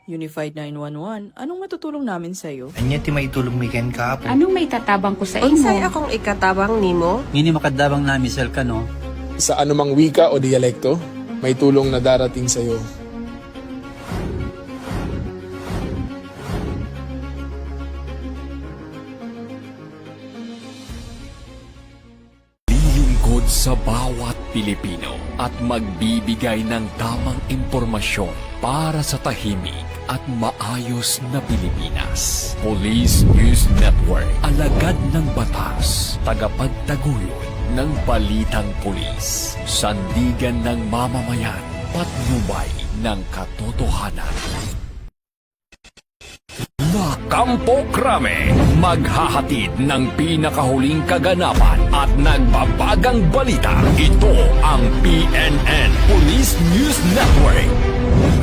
Unified 911, anong matutulong namin sa'yo? Anya ti maitulong mi ken kapo. Anong may tatabang ko sa Unsay imo? akong ikatabang nimo? Ngini makadabang na misel ka no. Sa anumang wika o dialekto, may tulong na darating sa iyo. Lilingkod sa bawat Pilipino at magbibigay ng tamang impormasyon para sa tahimik at maayos na Pilipinas. Police News Network, alagad ng batas, tagapagtaguyod ng balitang pulis, sandigan ng mamamayan, patnubay ng katotohanan. La Campo Crame, maghahatid ng pinakahuling kaganapan at nagbabagang balita. Ito ang PNN Police News Network.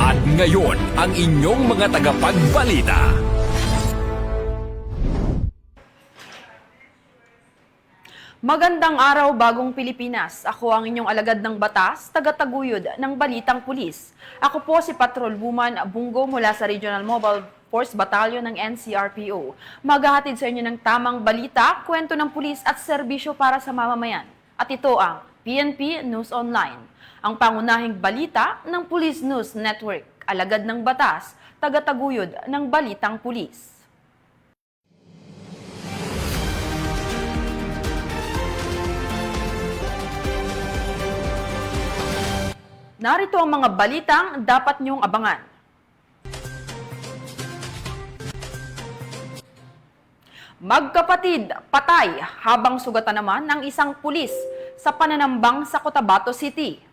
At ngayon, ang inyong mga tagapagbalita. Magandang araw, bagong Pilipinas. Ako ang inyong alagad ng batas, tagataguyod ng Balitang Pulis. Ako po si Patrol Woman Bungo mula sa Regional Mobile Force Battalion ng NCRPO. Maghahatid sa inyo ng tamang balita, kwento ng pulis at serbisyo para sa mamamayan. At ito ang PNP News Online, ang pangunahing balita ng Police News Network, alagad ng batas, tagataguyod ng Balitang Pulis. Narito ang mga balitang dapat niyong abangan. Magkapatid, patay habang sugatan naman ng isang pulis sa pananambang sa Cotabato City.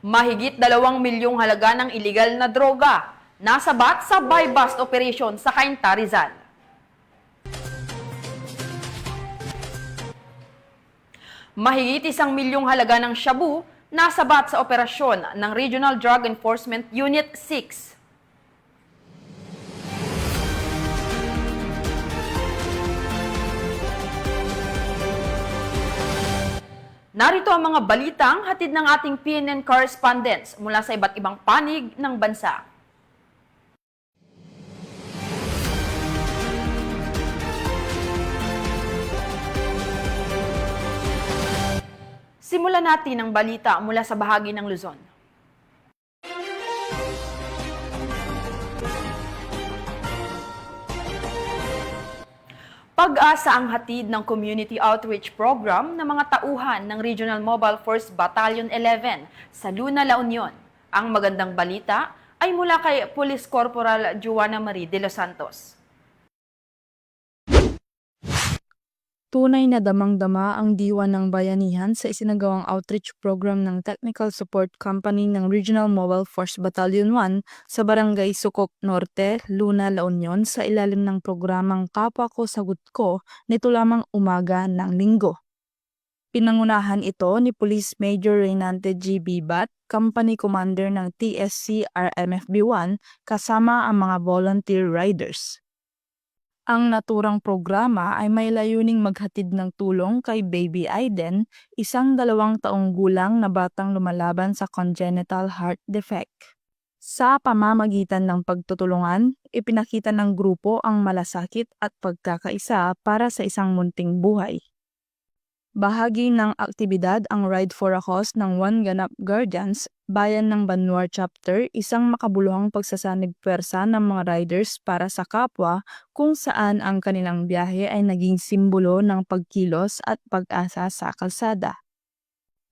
Mahigit 2 milyong halaga ng iligal na droga nasabat sa buy-bust operation sa Cainta, Rizal. Mahigit 1 milyong halaga ng shabu nasabat sa operasyon ng Regional Drug Enforcement Unit 6. Narito ang mga balitang hatid ng ating PNN correspondents mula sa iba't ibang panig ng bansa. Simulan natin ang balita mula sa bahagi ng Luzon. Pag-asa ang hatid ng Community Outreach Program ng mga tauhan ng Regional Mobile Force Battalion 11 sa Luna, La Union. Ang magandang balita ay mula kay Police Corporal Joanna Marie de los Santos. Tunay na damang-dama ang diwa ng bayanihan sa isinagawang outreach program ng Technical Support Company ng Regional Mobile Force Battalion 1 sa Barangay Sukok Norte, Luna, La Union sa ilalim ng programang Kapwa Ko Sagot Ko nito lamang umaga ng Linggo. Pinangunahan ito ni Police Major Reynante G. Bibat, Company Commander ng TSC RMFB 1 kasama ang mga volunteer riders. Ang naturang programa ay may layuning maghatid ng tulong kay Baby Aiden, isang 2 taong gulang na batang lumalaban sa congenital heart defect. Sa pamamagitan ng pagtutulungan, ipinakita ng grupo ang malasakit at pagkakaisa para sa isang munting buhay. Bahagi ng aktibidad ang Ride for a Cause ng One Ganap Guardians, Bayan ng Banwar Chapter, isang makabuluhang pagsasanib pwersa ng mga riders para sa kapwa kung saan ang kanilang biyahe ay naging simbolo ng pagkilos at pag-asa sa kalsada.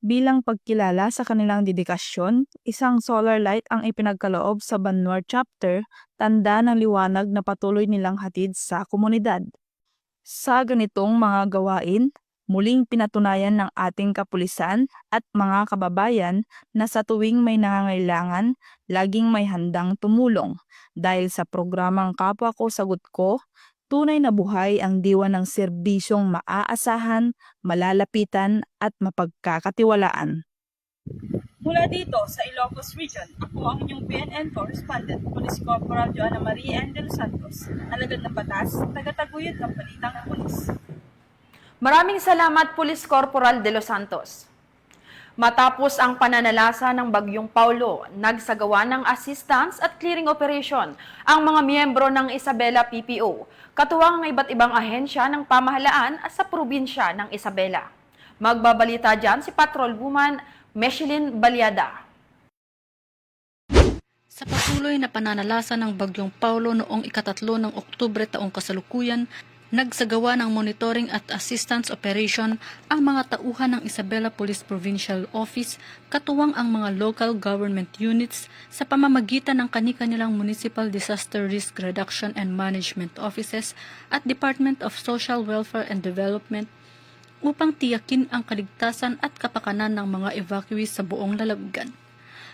Bilang pagkilala sa kanilang dedikasyon, isang solar light ang ipinagkaloob sa Banwar Chapter, tanda ng liwanag na patuloy nilang hatid sa komunidad. Sa ganitong mga gawain, muling pinatunayan ng ating kapulisan at mga kababayan na sa tuwing may nangangailangan, laging may handang tumulong. Dahil sa programang Kapwa Ko Sagot Ko, tunay na buhay ang diwa ng serbisyong maaasahan, malalapitan at mapagkakatiwalaan. Mula dito sa Ilocos Region, ako ang inyong PNN correspondent, Police Corporal Joanna Marie de los Santos, alagad ng batas, tagataguyod ng Balitang Pulis. Maraming salamat, Police Corporal de los Santos. Matapos ang pananalasa ng Bagyong Paulo, nagsagawa ng assistance at clearing operation ang mga miyembro ng Isabela PPO, katuwang ng iba't ibang ahensya ng pamahalaan sa probinsya ng Isabela. Magbabalita dyan si Patrol Woman Mechelin Baliada. Sa patuloy na pananalasa ng Bagyong Paulo noong ika-3 ng Oktubre taong kasalukuyan, nagsagawa ng monitoring at assistance operation ang mga tauhan ng Isabela Police Provincial Office, katuwang ang mga local government units sa pamamagitan ng kani-kanilang Municipal Disaster Risk Reduction and Management Offices at Department of Social Welfare and Development upang tiyakin ang kaligtasan at kapakanan ng mga evacuees sa buong lalawigan.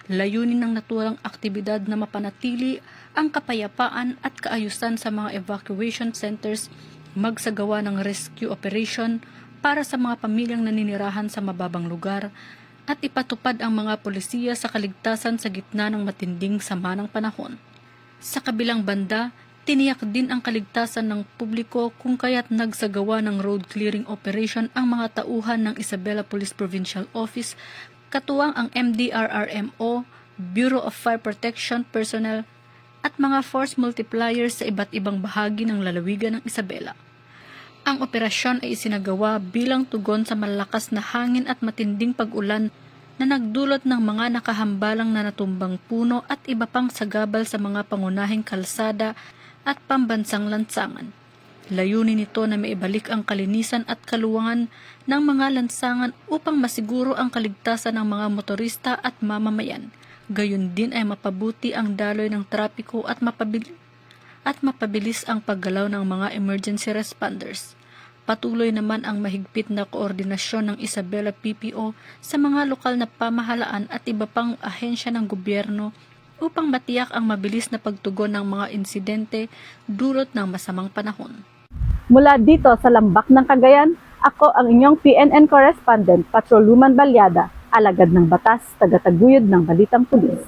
Layunin ng naturang aktibidad na mapanatili ang kapayapaan at kaayusan sa mga evacuation centers, magsagawa ng rescue operation para sa mga pamilyang naninirahan sa mababang lugar, at ipatupad ang mga polisiya sa kaligtasan sa gitna ng matinding sama ng panahon. Sa kabilang banda, tiniyak din ang kaligtasan ng publiko kung kaya't nagsagawa ng road clearing operation ang mga tauhan ng Isabela Police Provincial Office, katuwang ang MDRRMO, Bureau of Fire Protection Personnel, at mga force multipliers sa iba't ibang bahagi ng lalawigan ng Isabela. Ang operasyon ay isinagawa bilang tugon sa malakas na hangin at matinding pag-ulan na nagdulot ng mga nakahambalang na natumbang puno at iba pang sagabal sa mga pangunahing kalsada at pambansang lansangan. Layunin nito na maibalik ang kalinisan at kaluwangan ng mga lansangan upang masiguro ang kaligtasan ng mga motorista at mamamayan. Gayon din ay mapabuti ang daloy ng trapiko at mapabilis ang paggalaw ng mga emergency responders. Patuloy naman ang mahigpit na koordinasyon ng Isabela PPO sa mga lokal na pamahalaan at iba pang ahensya ng gobyerno upang matiyak ang mabilis na pagtugon ng mga insidente dulot ng masamang panahon. Mula dito sa Lambak ng Cagayan, ako ang inyong PNN correspondent, Patrol Woman Baliada, alagad ng batas, tagataguyod ng Balitang Pulis.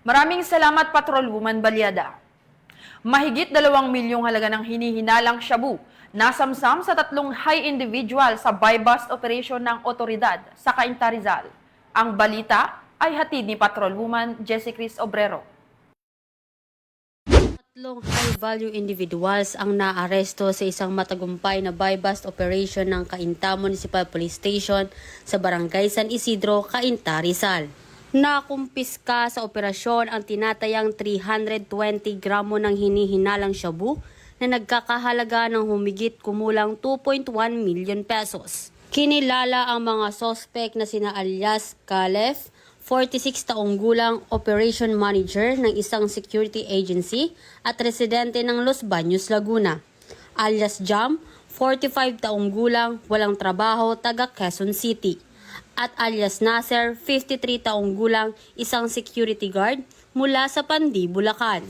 Maraming salamat, Patrol Woman Baliada. Mahigit 2 milyong halaga ng hinihinalang shabu nasamsam sa 3 high individual sa buy-bust operation ng otoridad sa Cainta, Rizal. Ang balita ay hatid ni Patrol Woman Jessie Cris Obrero. 3 high-value individuals ang naaresto sa isang matagumpay na buy-bust operation ng Cainta Municipal Police Station sa Barangay San Isidro, Cainta, Rizal. Nakumpiska sa operasyon ang tinatayang 320 gramo ng hinihinalang shabu na nagkakahalaga ng humigit kumulang 2.1 million pesos. Kinilala ang mga sospek na sina alias Calef, 46 taong gulang, operation manager ng isang security agency at residente ng Los Baños, Laguna. Alias Jam, 45 taong gulang, walang trabaho, taga Quezon City. At alias Nasser, 53 taong gulang, isang security guard mula sa Pandi, Bulacan.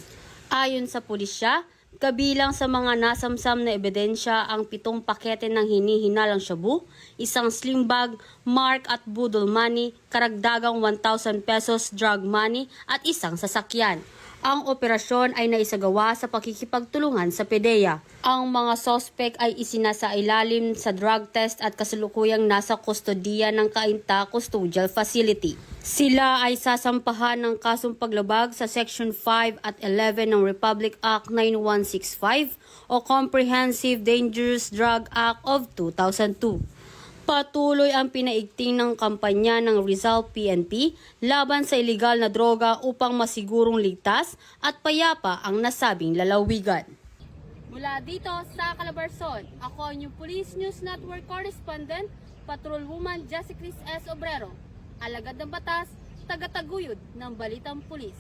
Ayon sa pulisya, kabilang sa mga nasamsam na ebidensya ang 7 pakete ng hinihinalang shabu, isang slim bag, mark at budol money, karagdagang 1,000 pesos drug money at isang sasakyan. Ang operasyon ay naisagawa sa pakikipagtulungan sa PDEA. Ang mga sospek ay isinasailalim sa drug test at kasalukuyang nasa kustodiya ng Cainta Custodial Facility. Sila ay sasampahan ng kasong paglabag sa Section 5 at 11 ng Republic Act 9165 o Comprehensive Dangerous Drug Act of 2002. Patuloy ang pinaigting ng kampanya ng Rizal PNP laban sa ilegal na droga upang masigurong ligtas at payapa ang nasabing lalawigan. Mula dito sa Calabarzon, ako ang inyong Police News Network correspondent, Patrol Woman Jessie Cris S. Obrero, alagad ng batas, tagataguyod ng Balitang Pulis.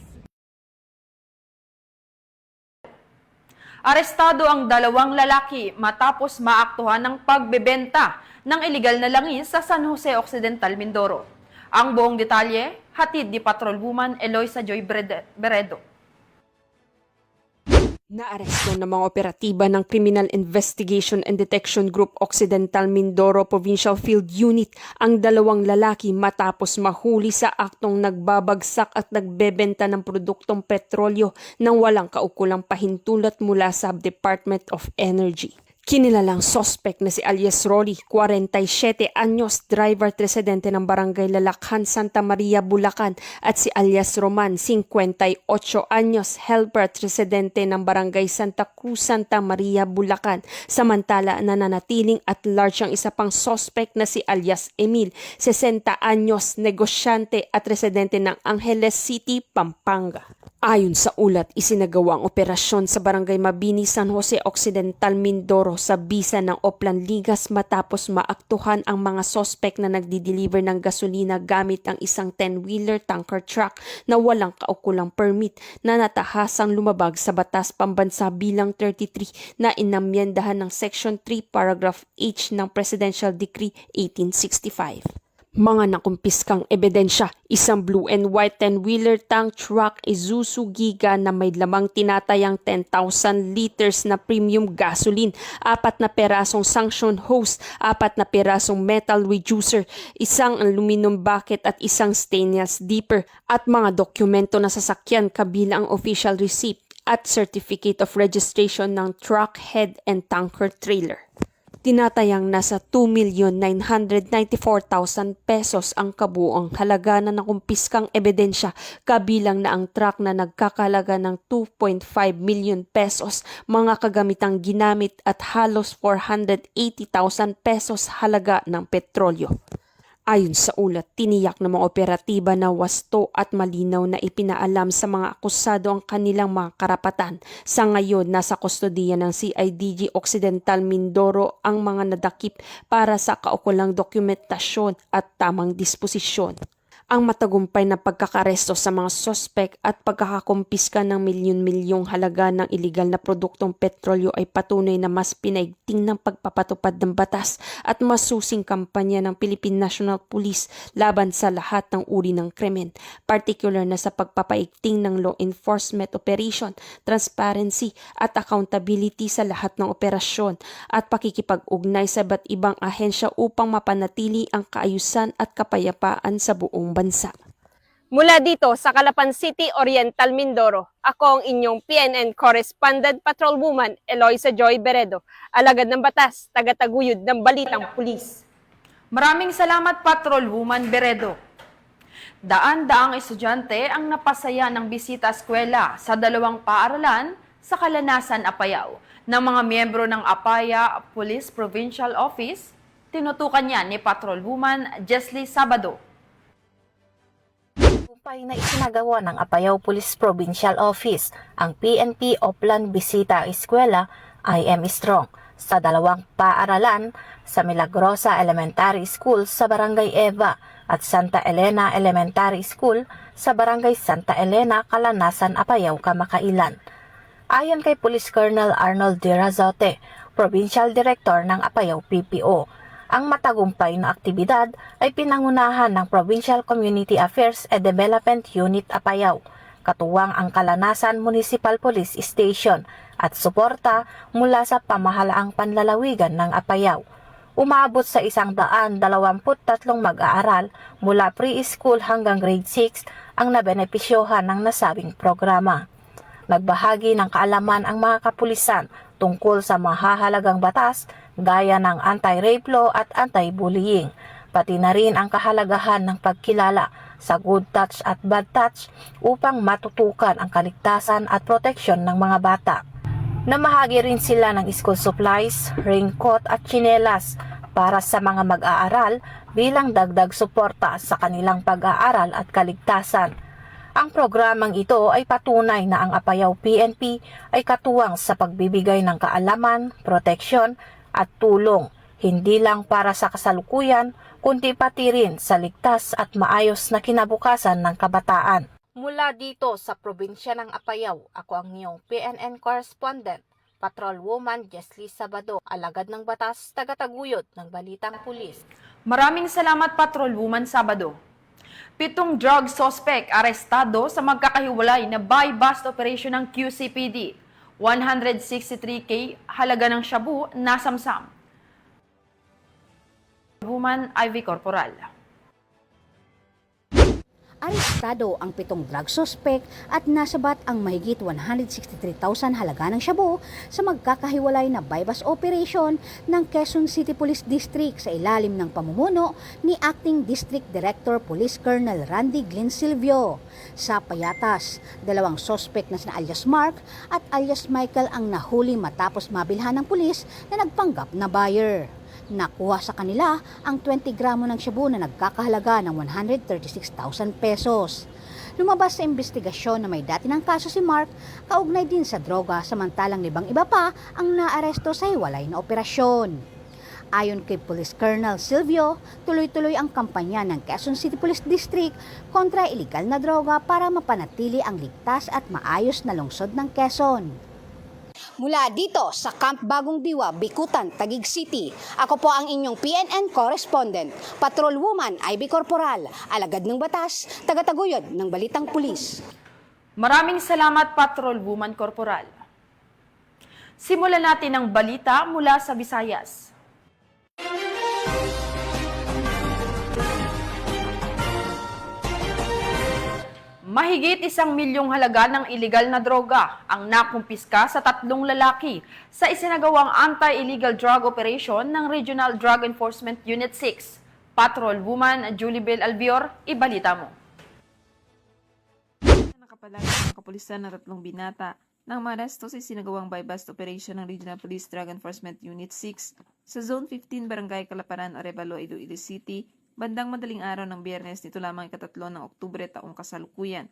Arestado ang 2 lalaki matapos maaktuhan ng pagbebenta ng iligal na langis sa San Jose Occidental, Mindoro. Ang buong detalye, hatid ni Patrol Woman Eloisa Joy Beredo. Naaresto ng mga operatiba ng Criminal Investigation and Detection Group Occidental Mindoro Provincial Field Unit ang 2 lalaki matapos mahuli sa aktong nagbabagsak at nagbebenta ng produktong petrolyo nang walang kaukulang pahintulot mula sa Department of Energy. Kinilalang sospek na si alias Rolly, 47 anyos, driver at residente ng barangay Lalakhan, Santa Maria, Bulacan, at si alias Roman, 58 anyos, helper at residente ng barangay Santa Cruz, Santa Maria, Bulacan. Samantala, nananatiling at large ang isa pang sospek na si alias Emil, 60 anyos, negosyante at residente ng Angeles City, Pampanga. Ayon sa ulat, isinagawa ang operasyon sa Barangay Mabini, San Jose Occidental, Mindoro sa bisa ng Oplan Ligas matapos maaktuhan ang mga sospek na nagdi-deliver ng gasolina gamit ang isang 10-wheeler tanker truck na walang kaukulang permit na natahasang lumabag sa Batas Pambansa bilang 33 na inamyendahan ng Section 3 Paragraph H ng Presidential Decree 1865. Mga nakumpiskang ebidensya, isang blue and white 10-wheeler tank truck Isuzu Giga na may lamang tinatayang 10,000 liters na premium gasoline, 4 na perasong suction hose, 4 na perasong metal reducer, isang aluminum bucket at isang stainless dipper, at mga dokumento na sasakyan kabilang ang official receipt at certificate of registration ng truck head and tanker trailer. Tinatayang nasa 2,994,000 pesos ang kabuoang halaga na nakumpiskang ebidensya, kabilang na ang truck na nagkakalaga ng 2.5 million pesos, mga kagamitang ginamit at halos 480,000 pesos halaga ng petrolyo. Ayon sa ulat, tiniyak ng mga operatiba na wasto at malinaw na ipinaalam sa mga akusado ang kanilang mga karapatan. Sa ngayon, nasa kustodiya ng CIDG Occidental Mindoro ang mga nadakip para sa kaukulang dokumentasyon at tamang disposisyon. Ang matagumpay na pagkakaresto sa mga sospek at pagkakakumpiska ng milyon-milyong halaga ng ilegal na produktong petrolyo ay patunay na mas pinaigting ng pagpapatupad ng batas at masusing kampanya ng Philippine National Police laban sa lahat ng uri ng krimen, particular na sa pagpapaigting ng law enforcement operation, transparency at accountability sa lahat ng operasyon at pakikipag-ugnay sa iba't ibang ahensya upang mapanatili ang kaayusan at kapayapaan sa buong bansa. Mula dito sa Calapan City, Oriental Mindoro, ako ang inyong PNN Correspondent Patrolwoman Eloisa Joy Beredo, alagad ng batas, tagataguyod ng balitang pulis. Maraming salamat, Patrolwoman Beredo. Daan-daang estudyante ang napasaya ng bisita eskwela sa 2 paaralan sa Kalanasan, Apayao ng mga miyembro ng Apaya Police Provincial Office. Tinutukan niya ni Patrolwoman Jesly Sabado. Na isinagawa ng Apayao Police Provincial Office ang PNP Oplan Bisita Eskwela I Am Strong sa 2 paaralan sa Milagrosa Elementary School sa Barangay Eva at Santa Elena Elementary School sa Barangay Santa Elena, Kalanasan, Apayao, Kamakailan. Ayon kay Police Colonel Arnold D. Razote, Provincial Director ng Apayao PPO, ang matagumpay na aktibidad ay pinangunahan ng Provincial Community Affairs and Development Unit Apayao, katuwang ang Kalanasan Municipal Police Station at suporta mula sa pamahalaang panlalawigan ng Apayao. Umabot sa 123 mag-aaral mula preschool hanggang grade 6 ang nabenepisyohan ng nasabing programa. Nagbahagi ng kaalaman ang mga kapulisan tungkol sa mahahalagang batas gaya ng anti-rape law at anti-bullying, pati na rin ang kahalagahan ng pagkilala sa good touch at bad touch upang matutukan ang kaligtasan at proteksyon ng mga bata. Namahagi rin sila ng school supplies, raincoat at tsinelas para sa mga mag-aaral bilang dagdag suporta sa kanilang pag-aaral at kaligtasan. Ang programang ito ay patunay na ang Apayao PNP ay katuwang sa pagbibigay ng kaalaman, proteksyon at tulong, hindi lang para sa kasalukuyan, kundi pati rin sa ligtas at maayos na kinabukasan ng kabataan. Mula dito sa probinsya ng Apayao, ako ang iyong PNN Correspondent, Patrolwoman Jesly Sabado, alagad ng batas, tagataguyod ng balitang pulis. Maraming salamat, Patrolwoman Sabado. 7 drug suspect arestado sa magkakahiwalay na buy-bust operation ng QCPD. 163K halaga ng shabu nasamsam. Woman Ivy Corporal. Arestado ang 7 drug suspect at nasabat ang mahigit 163,000 halaga ng shabu sa magkakahiwalay na bypass operation ng Quezon City Police District sa ilalim ng pamumuno ni Acting District Director Police Colonel Randy Glyn Silvio. Sa payatas, 2 suspect na sina alias Mark at alias Michael ang nahuli matapos mabilhan ng pulis na nagpanggap na buyer. Nakuha sa kanila ang 20 gramo ng shabu na nagkakahalaga ng 136,000 pesos. Lumabas sa investigasyon na may dati ng kaso si Mark, kaugnay din sa droga, samantalang libang iba pa ang naaresto sa hiwalay na operasyon. Ayon kay Police Colonel Silvio, tuloy-tuloy ang kampanya ng Quezon City Police District kontra iligal na droga para mapanatili ang ligtas at maayos na lungsod ng Quezon. Mula dito sa Camp Bagong Diwa, Bikutan, Taguig City, ako po ang inyong PNN correspondent, Patrolwoman Ivy Corporal, alagad ng batas, tagataguyod ng Balitang Pulis. Maraming salamat, Patrolwoman Corporal. Simulan natin ang balita mula sa Visayas. Mahigit 1 milyong halaga ng iligal na droga ang nakumpiska sa 3 lalaki sa isinagawang anti-illegal drug operation ng Regional Drug Enforcement Unit 6. Patrolwoman Julie Bell Albior, ibalita mo. Nakapalag ng kapulisan na 3 binata nang maaresto sa isinagawang buy-bust operation ng Regional Police Drug Enforcement Unit 6 sa Zone 15 Barangay Kalaparan, Arevalo, Iloilo City, bandang madaling araw ng Biyernes nito lamang ika-3 ng Oktubre taong kasalukuyan.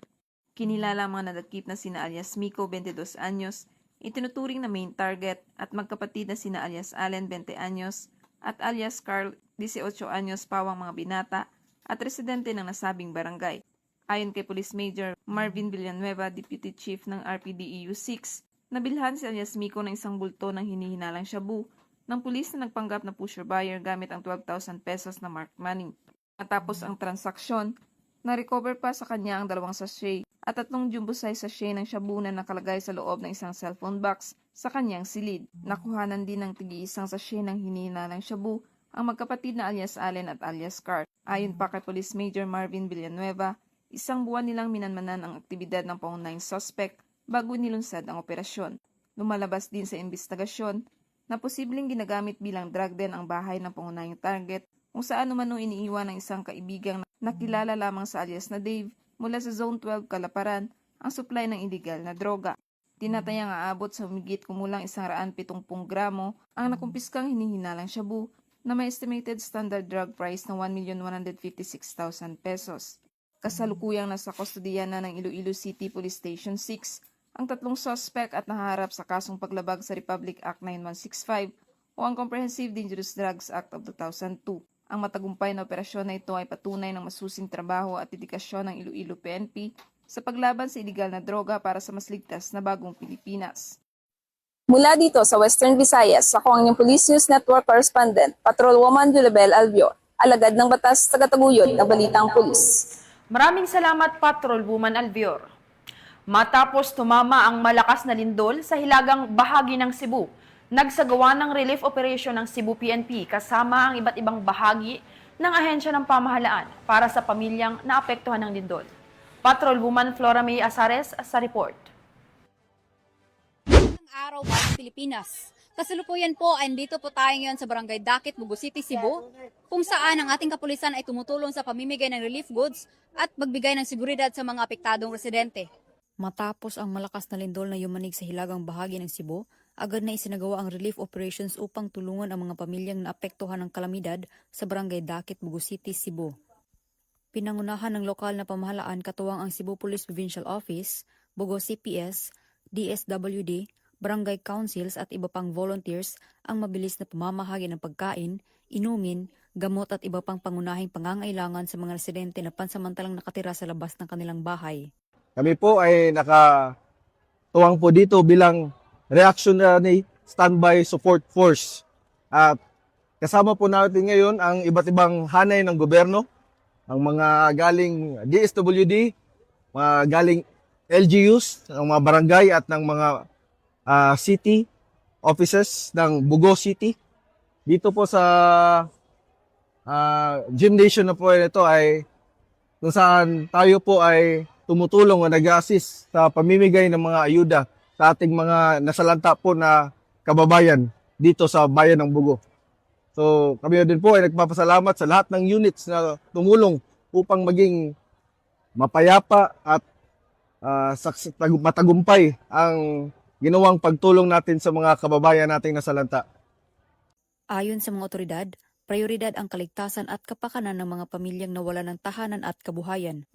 Kinilala ang mga nadakip na sina alias Miko, 22 anyos, itinuturing na main target at magkapatid na sina alias Allen, 20 anyos, at alias Carl, 18 anyos pawang mga binata at residente ng nasabing barangay. Ayon kay Police Major Marvin Villanueva, Deputy Chief ng RPDEU 6, nabilhan si alias Miko ng isang bulto ng hinihinalang shabu ng pulis na nagpanggap na pusher buyer gamit ang 12,000 pesos na marked money. Matapos ang transaksyon, na-recover pa sa kanya ang 2 sachet at 3 jumbo size sachet ng shabu na nakalagay sa loob ng isang cellphone box sa kanyang silid. Nakuhanan din ng tig-1 sachet ng hinihinalang shabu ang magkapatid na alias Allen at alias Carl. Ayon pa kay Police Major Marvin Villanueva, 1 buwan nilang minanmanan ang aktibidad ng pangunahing suspect bago nilunsad ang operasyon. Lumalabas din sa investigasyon na posibleng ginagamit bilang drug den ang bahay ng pangunahing target kung saan umano iniiwan ng isang kaibigang nakilala lamang sa alias na Dave mula sa Zone 12 Kalaparan ang supply ng illegal na droga. Tinatayang aabot sa humigit kumulang 170 gramo ang nakumpiskang hinihinalang shabu na may estimated standard drug price na 1,156,000 pesos. Kasalukuyang nasa kustodiya na ng Iloilo City Police Station 6 ang 3 suspect at naharap sa kasong paglabag sa Republic Act 9165 o ang Comprehensive Dangerous Drugs Act of 2002. Ang matagumpay na operasyon na ito ay patunay ng masusing trabaho at dedikasyon ng Iloilo PNP sa paglaban sa iligal na droga para sa mas ligtas na bagong Pilipinas. Mula dito sa Western Visayas, ako ang inyong Police News Network Correspondent, Patrolwoman Julie Bell Albior, alagad ng batas, tagataguyod ng Balitang Pulis. Maraming salamat, Patrolwoman Albior. Matapos tumama ang malakas na lindol sa hilagang bahagi ng Cebu, nagsagawa ng relief operation ng Cebu PNP kasama ang iba't ibang bahagi ng ahensya ng pamahalaan para sa pamilyang naapektuhan ng lindol. Patrolwoman Flora May Asares sa report. Araw mga Pilipinas. Kasalukuyan po, andito po tayo ngayon sa Barangay Dakit, Bugo City, Cebu, kung saan ang ating kapulisan ay tumutulong sa pamimigay ng relief goods at magbigay ng seguridad sa mga apektadong residente. Matapos ang malakas na lindol na yumanig sa hilagang bahagi ng Cebu, agad na isinagawa ang relief operations upang tulungan ang mga pamilyang naapektuhan ng kalamidad sa Barangay Dakit, Bugo City, Cebu. Pinangunahan ng lokal na pamahalaan katuwang ang Cebu Police Provincial Office, Bugo CPS, DSWD, barangay councils at iba pang volunteers ang mabilis na pamamahagi ng pagkain, inumin, gamot at iba pang pangunahing pangangailangan sa mga residente na pansamantalang nakatira sa labas ng kanilang bahay. Kami po ay nakatuwang po dito bilang reactionary standby support force. At kasama po natin ngayon ang iba't ibang hanay ng gobyerno, ang mga galing DSWD, mga galing LGUs, ng mga barangay at ng mga city offices ng Bugo City. Dito po sa gymnasium na po ito ay kung saan tayo po ay tumutulong o nag-assist sa pamimigay ng mga ayuda sa ating mga nasalanta po na kababayan dito sa bayan ng Bugo. So kami din po ay nagpapasalamat sa lahat ng units na tumulong upang maging mapayapa at matagumpay ang ginawang pagtulong natin sa mga kababayan nating nasalanta. Ayon sa mga otoridad, prioridad ang kaligtasan at kapakanan ng mga pamilyang nawalan ng tahanan at kabuhayan.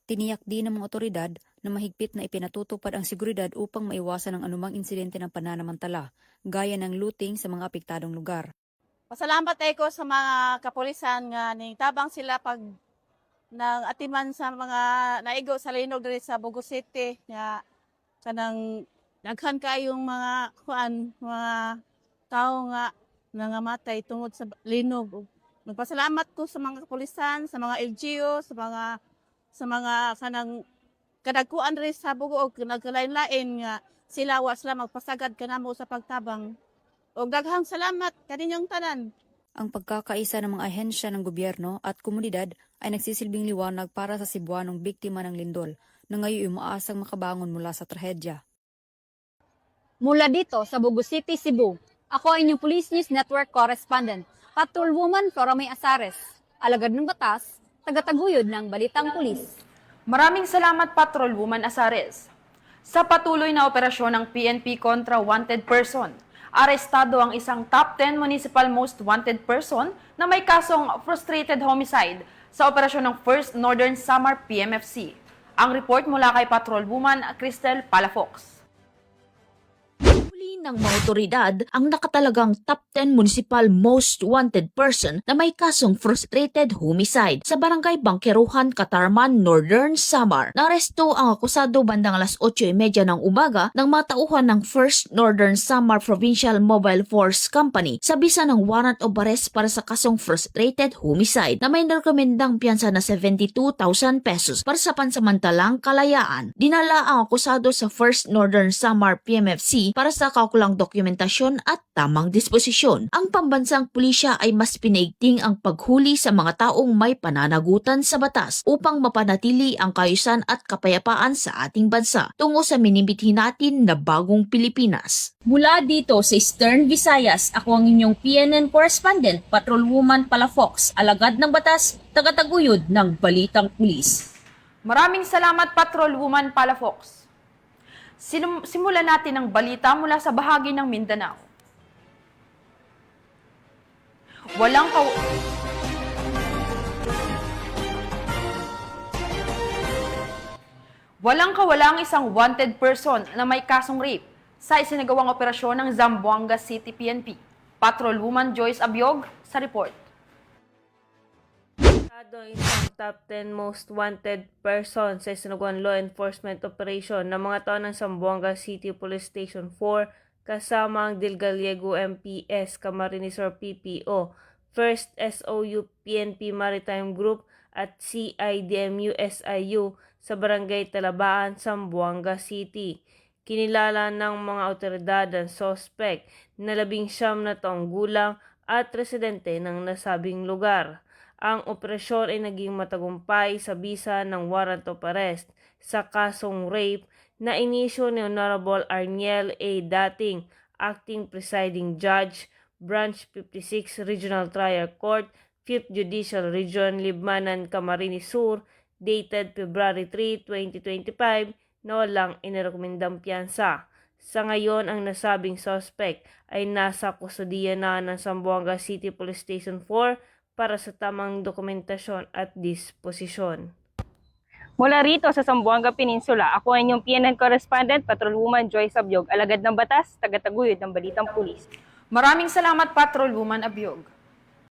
Tiniyak din ng mga otoridad na mahigpit na ipinatutupad ang seguridad upang maiwasan ang anumang insidente ng pananamantala, gaya ng looting sa mga apektadong lugar. Pasalamat ko sa mga kapulisan nga ning tabang sila pag nang atiman sa mga naigo sa linog diri sa Bugo City nga kanang daghan kayong mga mga tao nga nangamatay tungod sa linog. Nagpasalamat ko sa mga kapulisan, sa mga LGU, sa mga kanang kadagkuan diri sa Bugo og nagkalain-lain nga sila sila magpasagad kanamo sa pagtabang. Og daghang salamat kaninyong tanan. Ang pagkakaisa ng mga ahensya ng gobyerno at komunidad ay nagsisilbing liwanag para sa Cebuanong biktima ng lindol na ngayon umaasang makabangon mula sa trahedya. Mula dito sa Bugo City, Cebu, ako ang inyong Police News Network correspondent, Patrolwoman Flora May Asares, alagad ng batas, tagataguyod ng Balitang Pulis. Maraming salamat, Patrolwoman Asares. Sa patuloy na operasyon ng PNP kontra wanted person, arestado ang isang top 10 municipal most wanted person na may kasong frustrated homicide sa operasyon ng 1st Northern Samar PMFC. Ang report mula kay Patrolwoman Cristel Palafox. Ng mga otoridad ang nakatalagang top 10 municipal most wanted person na may kasong frustrated homicide sa barangay Bangkeruhan, Katarman, Northern Samar. Naresto ang akusado bandang alas 8:30 ng umaga ng mga tauhan ng 1st Northern Samar Provincial Mobile Force Company sa bisa ng warrant of arrest para sa kasong frustrated homicide na may narekomendang piyansa na 72,000 pesos para sa pansamantalang kalayaan. Dinala ang akusado sa 1st Northern Samar PMFC para sa kulang dokumentasyon at tamang disposisyon. Ang pambansang pulisya ay mas pinaigting ang paghuli sa mga taong may pananagutan sa batas upang mapanatili ang kaayusan at kapayapaan sa ating bansa tungo sa minimithi natin na bagong Pilipinas. Mula dito sa Eastern Visayas, ako ang inyong PNN correspondent, Patrolwoman Palafox, alagad ng batas, tagataguyod ng Balitang Pulis. Maraming salamat, Patrolwoman Palafox. Simulan natin ang balita mula sa bahagi ng Mindanao. Walang kawalang isang wanted person na may kasong rape sa isinagawang operasyon ng Zamboanga City PNP. Patrolwoman Joyce Abiog sa report. Isang top 10 most wanted person sa isinagawang law enforcement operation ng mga tao ng Zamboanga City Police Station 4 kasama ang Del Gallego MPS, Camarines Sur PPO, First SOU PNP Maritime Group at CIDMU SIU sa Barangay Talabaan, Zamboanga City. Kinilala ng mga otoridad ang suspect na 19 na taong gulang at residente ng nasabing lugar. Ang operasyon ay naging matagumpay sa bisa ng warrant of arrest sa kasong rape na inisyo ni Honorable Arniel A. Dating, Acting Presiding Judge, Branch 56 Regional Trial Court, 5th Judicial Region, Libmanan, Camarines Sur, dated February 3, 2025, na walang inirekomendang piyansa. Sa ngayon, ang nasabing suspect ay nasa kustudiya na ng Zamboanga City Police Station 4 para sa tamang dokumentasyon at disposisyon. Mula rito sa Zamboanga Peninsula, ako ang inyong PNN correspondent, Patrolwoman Joyce Abiog, alagad ng batas, tagataguyod ng Balitang Pulis. Maraming salamat, Patrolwoman Abiog.